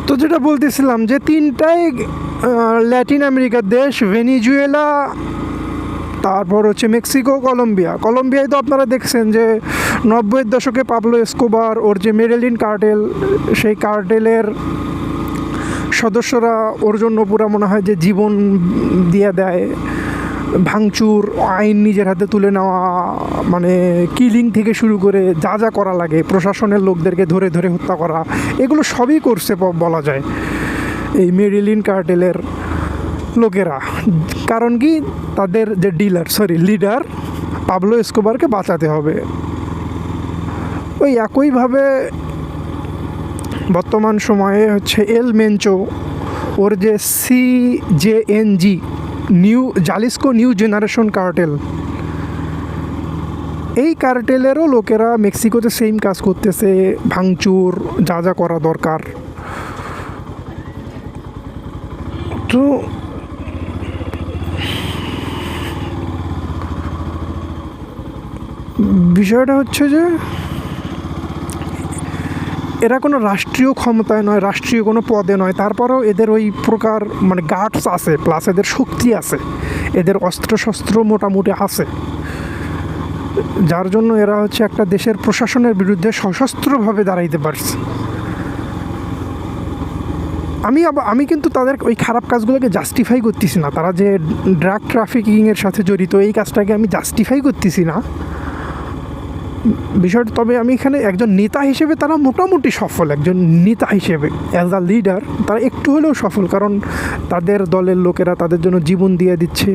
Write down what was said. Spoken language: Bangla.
তো যেটা বলতেছিলাম যে তিনটাই ল্যাটিন আমেরিকার দেশ, ভেনিজুয়েলা, তারপর হচ্ছে মেক্সিকো, কলম্বিয়ায় তো আপনারা দেখছেন যে 90-এর দশকে পাবলো এসকোবার, ওর যে মেডেলিন কার্টেল, সেই কার্টেলের সদস্যরা ওর জন্য পুরা মনে হয় যে জীবন দিয়ে দেয়, ভাঙচুর, আইন নিজের হাতে তুলে নেওয়া, মানে কিলিং থেকে শুরু করে যা যা করা লাগে, প্রশাসনের লোকদেরকে ধরে ধরে হত্যা করা, এগুলো সবই করছে বলা যায় এই মেডেলিন কার্টেলের লোকেরা। কারণ কি, তাদের যে লিডার পাবলো এসকোবারকে বাঁচাতে হবে। ওই একইভাবে বর্তমান সময়ে হচ্ছে এল মেনচো, ওর যে CJNG, Jalisco new generation cartel, এই কার্টেলেরও লোকেরা মেক্সিকোতে সেম কাজ করতেছে, ভাঙচুর যা যা করা দরকার। তো বিষয়টা হচ্ছে যে এরা কোনো রাষ্ট্রীয় ক্ষমতায় নয়, রাষ্ট্রীয় কোনো পদে নয়, তারপরেও এদের ওই প্রকার মানে গার্ডস আছে, প্লাস এদের শক্তি আছে, এদের অস্ত্রশস্ত্র মোটামুটি আছে, যার জন্য এরা হচ্ছে একটা দেশের প্রশাসনের বিরুদ্ধে সশস্ত্রভাবে দাঁড়াইতে পারছে। আমি কিন্তু তাদের ওই খারাপ কাজগুলোকে জাস্টিফাই করতেছি না, তারা যে ড্রাগ ট্রাফিকিংয়ের সাথে জড়িত এই কাজটাকে আমি জাস্টিফাই করতেছি না বিষয়টা। তবে আমি এখানে একজন নেতা হিসেবে তারা মোটামুটি সফল, একজন নেতা হিসেবে অ্যাজ আ লিডার তারা একটু হলেও সফল, কারণ তাদের দলের লোকেরা তাদের জন্য জীবন দিয়ে দিচ্ছে।